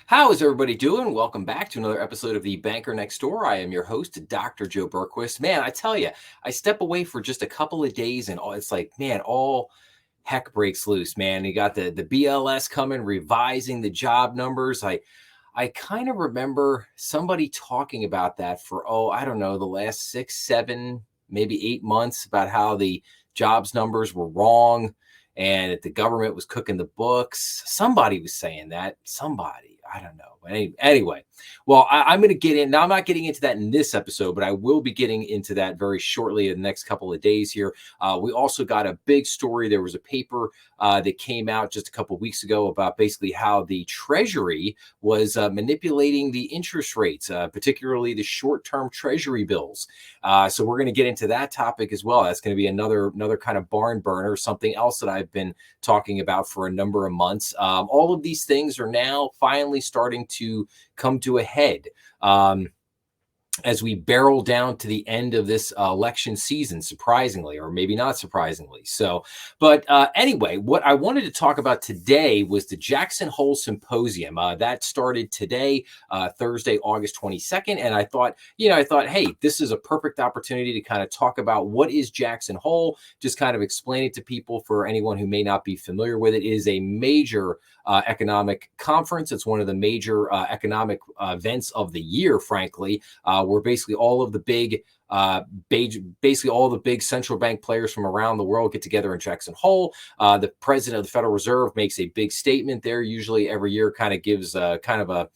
How is everybody doing? Welcome back to another episode of The Banker Next Door. I am your host, Dr. Joe Berquist. Man, I tell you, I step away for just a couple of days and it's like, man, all heck breaks loose, man. You got the BLS coming, revising the job numbers. I kind of remember somebody talking about that for, I don't know, the last 6, 7, maybe 8 months about how the jobs numbers were wrong and that the government was cooking the books. Somebody was saying that. Somebody, I don't know. But anyway, well, I'm going to get in. Now, I'm not getting into that in this episode, but I will be getting into that very shortly in the next couple of days here. We also got a big story. There was a paper that came out just a couple of weeks ago about basically how the Treasury was manipulating the interest rates, particularly the short-term Treasury bills. So we're going to get into that topic as well. That's going to be another kind of barn burner, something else that I've been talking about for a number of months. All of these things are now finally starting to come to a head. As we barrel down to the end of this election season, surprisingly, or maybe not surprisingly. So, but anyway, what I wanted to talk about today was the Jackson Hole Symposium. That started today, Thursday, August 22nd. And I thought, hey, this is a perfect opportunity to kind of talk about what is Jackson Hole, just kind of explain it to people for anyone who may not be familiar with it. It is a major economic conference. It's one of the major economic events of the year, frankly, where basically all of the big central bank players from around the world get together in Jackson Hole. The president of the Federal Reserve makes a big statement there, usually every year, kind of gives kind of a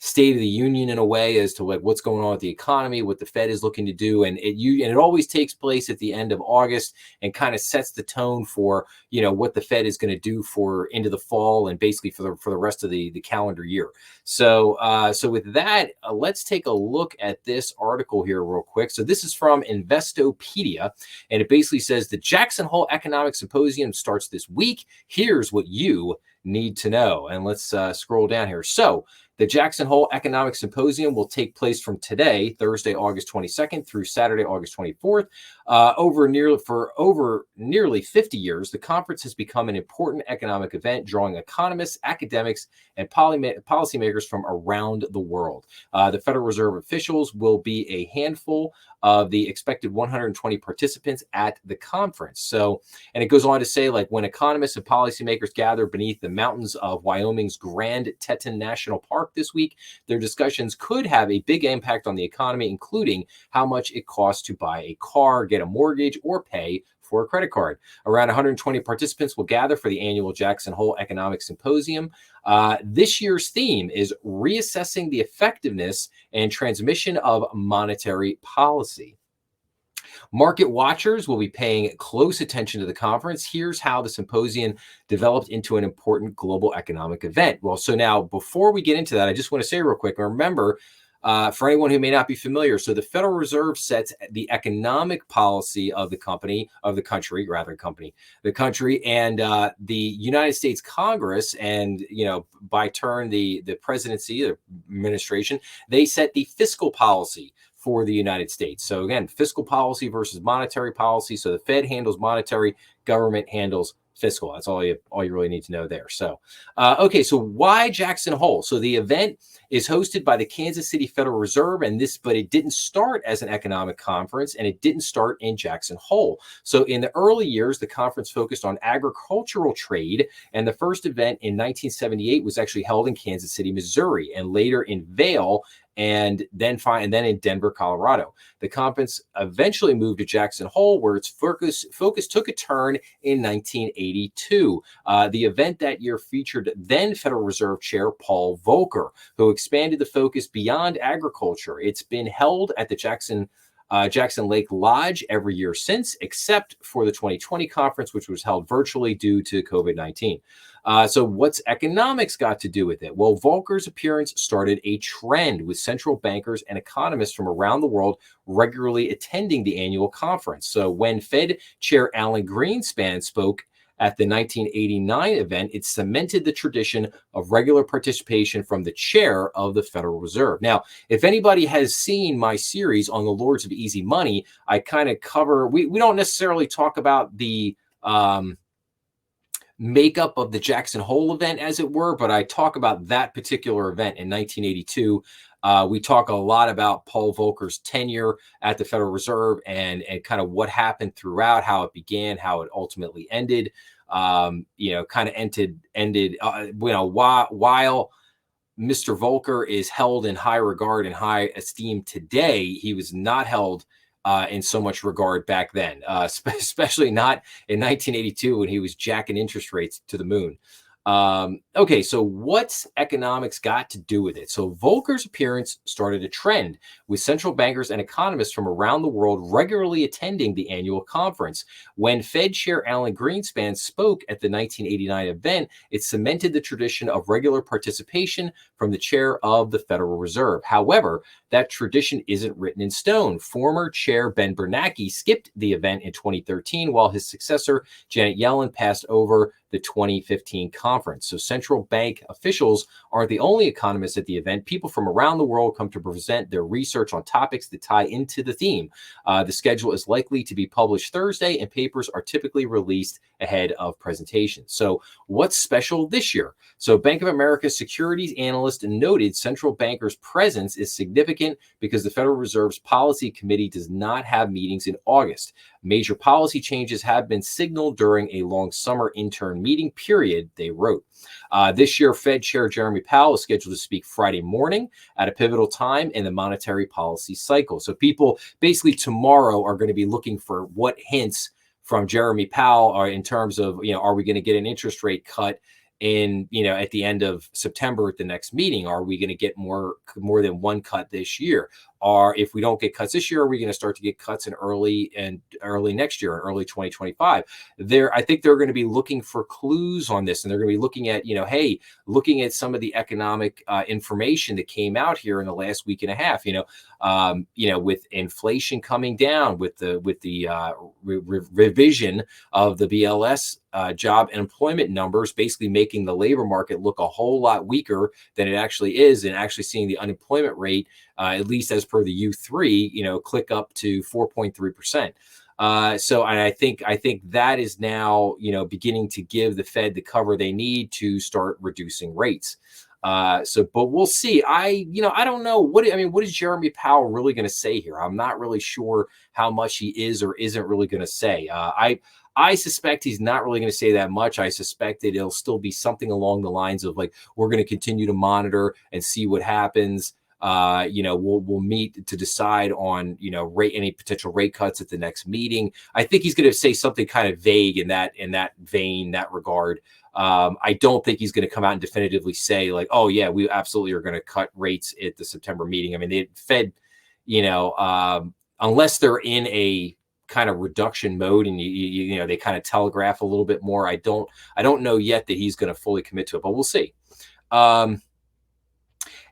State of the Union in a way as to like what's going on with the economy, what the Fed is looking to do, and it always takes place at the end of August and kind of sets the tone for what the Fed is going to do for into the fall and basically for the rest of the calendar year. So with that, let's take a look at this article here real quick. So this is from Investopedia, and it basically says the Jackson Hole Economic Symposium starts this week. Here's what you need to know, and let's scroll down here. So the Jackson Hole Economic Symposium will take place from today, Thursday, August 22nd, through Saturday, August 24th. Over nearly 50 years, the conference has become an important economic event, drawing economists, academics, and policymakers from around the world. The Federal Reserve officials will be a handful of the expected 120 participants at the conference. So, and it goes on to say, like, when economists and policymakers gather beneath the mountains of Wyoming's Grand Teton National Park this week, their discussions could have a big impact on the economy, including how much it costs to buy a car, get a mortgage, or pay for a credit card. Around 120 participants will gather for the annual Jackson Hole Economic Symposium. This year's theme is reassessing the effectiveness and transmission of monetary policy. Market watchers will be paying close attention to the conference. Here's how the symposium developed into an important global economic event. Well, so now before we get into that, I just want to say real quick, remember, for anyone who may not be familiar, so the Federal Reserve sets the economic policy of the country, and the United States Congress, and by turn the presidency, the administration, they set the fiscal policy for the United States. So again, fiscal policy versus monetary policy. So the Fed handles monetary, government handles fiscal. That's all you really need to know there. So, okay, so why Jackson Hole? So the event is hosted by the Kansas City Federal Reserve, but it didn't start as an economic conference, and it didn't start in Jackson Hole. So in the early years, the conference focused on agricultural trade, and the first event in 1978 was actually held in Kansas City, Missouri, and later in Vail, and then in Denver, Colorado. The conference eventually moved to Jackson Hole, where its focus took a turn in 1982. The event that year featured then Federal Reserve Chair Paul Volcker, who expanded the focus beyond agriculture. It's been held at the Jackson Lake Lodge every year since, except for the 2020 conference, which was held virtually due to COVID-19. So what's economics got to do with it? Well, Volcker's appearance started a trend with central bankers and economists from around the world regularly attending the annual conference. So when Fed Chair Alan Greenspan spoke at the 1989 event, it cemented the tradition of regular participation from the chair of the Federal Reserve. Now, if anybody has seen my series on the Lords of Easy Money, I kind of cover, we don't necessarily talk about the makeup of the Jackson Hole event, as it were, but I talk about that particular event in 1982. We talk a lot about Paul Volcker's tenure at the Federal Reserve and kind of what happened throughout, how it began, how it ultimately ended. Kind of ended. While Mr. Volcker is held in high regard and high esteem today, he was not held in so much regard back then, especially not in 1982 when he was jacking interest rates to the moon. Okay, so what's economics got to do with it? So Volcker's appearance started a trend with central bankers and economists from around the world regularly attending the annual conference. When Fed Chair Alan Greenspan spoke at the 1989 event, it cemented the tradition of regular participation from the chair of the Federal Reserve. However, that tradition isn't written in stone. Former Chair Ben Bernanke skipped the event in 2013, while his successor, Janet Yellen, passed over the 2015 conference. So central bank officials aren't the only economists at the event. People from around the world come to present their research on topics that tie into the theme. The schedule is likely to be published Thursday, and papers are typically released ahead of presentations. So what's special this year? So Bank of America securities analyst noted central bankers' presence is significant because the Federal Reserve's policy committee does not have meetings in August. Major policy changes have been signaled during a long summer intern meeting period, they wrote. This year, Fed Chair Jeremy Powell is scheduled to speak Friday morning at a pivotal time in the monetary policy cycle. So people basically tomorrow are going to be looking for what hints from Jeremy Powell are in terms of, are we going to get an interest rate cut at the end of September at the next meeting? Are we going to get more than one cut this year? Or if we don't get cuts this year, are we going to start to get cuts in early next year, in early 2025? I think they're going to be looking for clues on this, and they're going to be looking at, looking at some of the economic information that came out here in the last week and a half. With inflation coming down, with the revision of the BLS job and employment numbers, basically making the labor market look a whole lot weaker than it actually is, and actually seeing the unemployment rate, at least as per the U3, click up to 4.3%. And I think that is now, beginning to give the Fed the cover they need to start reducing rates. But we'll see. I don't know what is Jeremy Powell really going to say here? I'm not really sure how much he is or isn't really going to say. I suspect he's not really going to say that much. I suspect that it'll still be something along the lines of like, we're going to continue to monitor and see what happens. We'll meet to decide on, any potential rate cuts at the next meeting. I think he's going to say something kind of vague in that vein, that regard. I don't think he's going to come out and definitively say like, oh yeah, we absolutely are going to cut rates at the September meeting. I mean, the Fed, unless they're in a kind of reduction mode and they kind of telegraph a little bit more, I don't know yet that he's going to fully commit to it, but we'll see.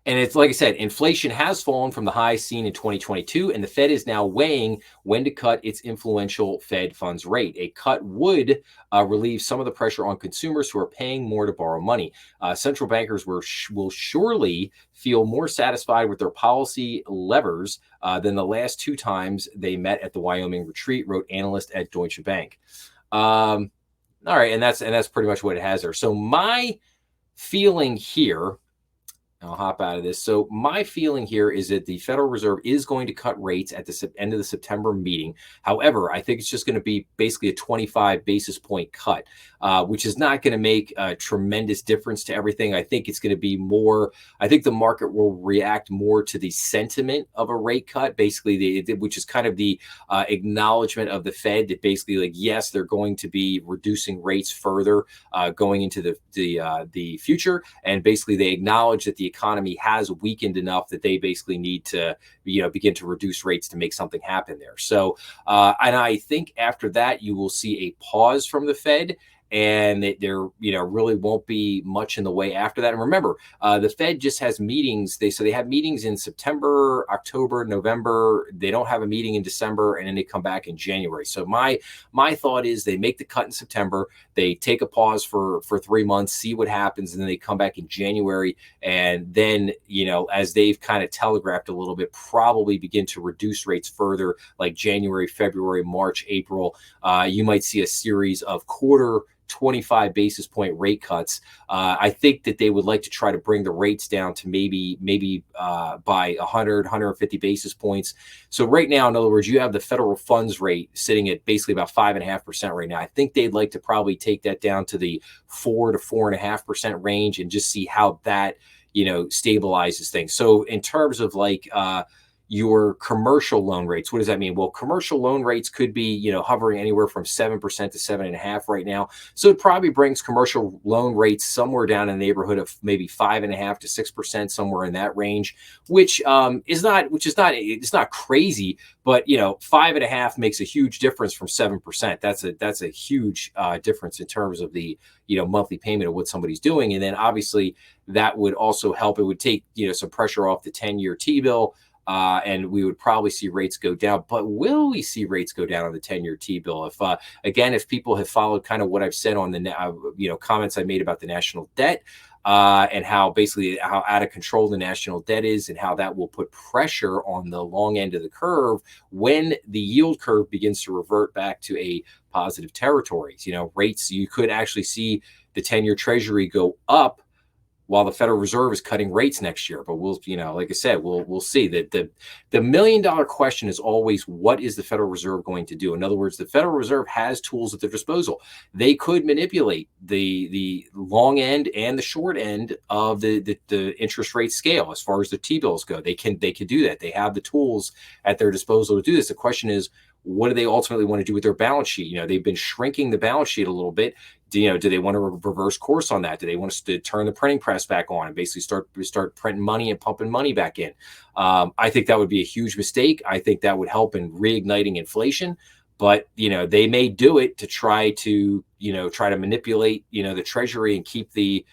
And it's like I said, inflation has fallen from the highs seen in 2022, and the Fed is now weighing when to cut its influential Fed funds rate. A cut would relieve some of the pressure on consumers who are paying more to borrow money. Central bankers will surely feel more satisfied with their policy levers than the last two times they met at the Wyoming retreat, wrote analyst at Deutsche Bank. All right, and that's pretty much what it has there. So my feeling here, I'll hop out of this. So my feeling here is that the Federal Reserve is going to cut rates at the end of the September meeting. However, I think it's just going to be basically a 25 basis point cut, which is not going to make a tremendous difference to everything. I think it's going to be more, I think the market will react more to the sentiment of a rate cut, basically, which is kind of the acknowledgement of the Fed that basically, like, yes, they're going to be reducing rates further going into the future. And basically they acknowledge that the economy has weakened enough that they basically need to, begin to reduce rates to make something happen there. So, and I think after that, you will see a pause from the Fed, and there, really won't be much in the way after that. And remember, the Fed just has meetings. They have meetings in September, October, November. They don't have a meeting in December, and then they come back in January. So my thought is they make the cut in September. They take a pause for 3 months, see what happens, and then they come back in January. And then, as they've kind of telegraphed a little bit, probably begin to reduce rates further, like January, February, March, April. You might see a series of quarter 25 basis point rate cuts. I think that they would like to try to bring the rates down to maybe by 150 basis points. So right now, in other words, you have the federal funds rate sitting at basically about 5.5% right now. I think they'd like to probably take that down to the 4 to 4.5% range and just see how that, stabilizes things. So in terms of like your commercial loan rates, what does that mean? Well, commercial loan rates could be, hovering anywhere from 7% to 7.5% right now. So it probably brings commercial loan rates somewhere down in the neighborhood of maybe 5.5% to 6%, somewhere in that range, which it's not crazy, but 5.5% makes a huge difference from 7%. That's a huge difference in terms of the monthly payment of what somebody's doing. And then obviously that would also help. It would take some pressure off the 10-year T-bill. And we would probably see rates go down. But will we see rates go down on the 10-year T-bill? If people have followed kind of what I've said on the comments I made about the national debt and how out of control the national debt is, and how that will put pressure on the long end of the curve when the yield curve begins to revert back to a positive territories. Rates, you could actually see the 10-year Treasury go up while the Federal Reserve is cutting rates next year. But we'll, like I said, we'll see. That the $1 million question is always, what is the Federal Reserve going to do? In other words, the Federal Reserve has tools at their disposal. They could manipulate the long end and the short end of the interest rate scale as far as the T-bills go. They could do that. They have the tools at their disposal to do this. The question is, what do they ultimately want to do with their balance sheet? They've been shrinking the balance sheet a little bit. Do they want to reverse course on that? Do they want us to turn the printing press back on and basically start printing money and pumping money back in? I think that would be a huge mistake. I think that would help in reigniting inflation. But they may do it to try to manipulate the Treasury and keep the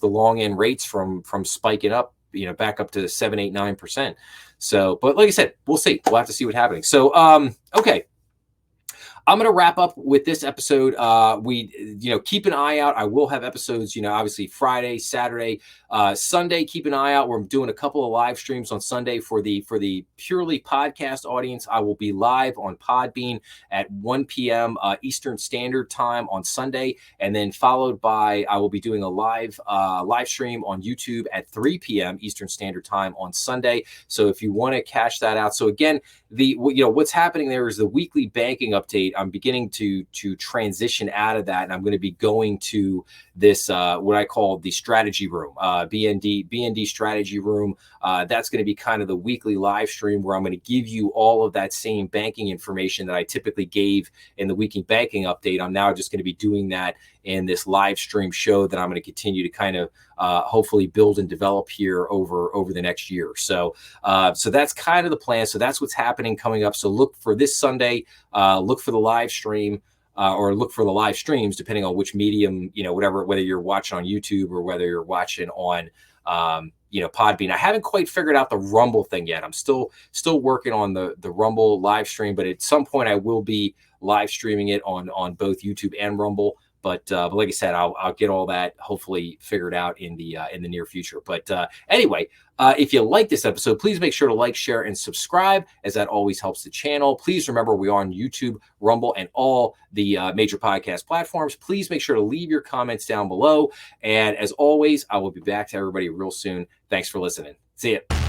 long end rates from spiking up back up to 7, 8, 9%. So, but like I said, we'll see. We'll have to see what's happening. So, okay. I'm going to wrap up with this episode. We keep an eye out. I will have episodes, obviously Friday, Saturday, Sunday. Keep an eye out. We're doing a couple of live streams on Sunday for the purely podcast audience. I will be live on Podbean at 1 p.m. Eastern Standard Time on Sunday, and then followed by I will be doing a live stream on YouTube at 3 p.m. Eastern Standard Time on Sunday. So if you want to cash that out, so again, what's happening there is the weekly banking update. I'm beginning to transition out of that, and I'm going to be going to this what I call the strategy room, BND strategy room. That's going to be kind of the weekly live stream where I'm going to give you all of that same banking information that I typically gave in the weekly banking update. I'm now just going to be doing that in this live stream show that I'm going to continue to kind of hopefully build and develop here over the next year. So that's kind of the plan. So that's what's happening coming up. So look for this Sunday, look for the live stream, or look for the live streams, depending on which medium, whether you're watching on YouTube or whether you're watching on, Podbean. I haven't quite figured out the Rumble thing yet. I'm still working on the Rumble live stream, but at some point I will be live streaming it on both YouTube and Rumble. But like I said, I'll get all that hopefully figured out in the near future. But anyway, if you like this episode, please make sure to like, share, and subscribe, as that always helps the channel. Please remember we are on YouTube, Rumble, and all the major podcast platforms. Please make sure to leave your comments down below. And as always, I will be back to everybody real soon. Thanks for listening. See ya.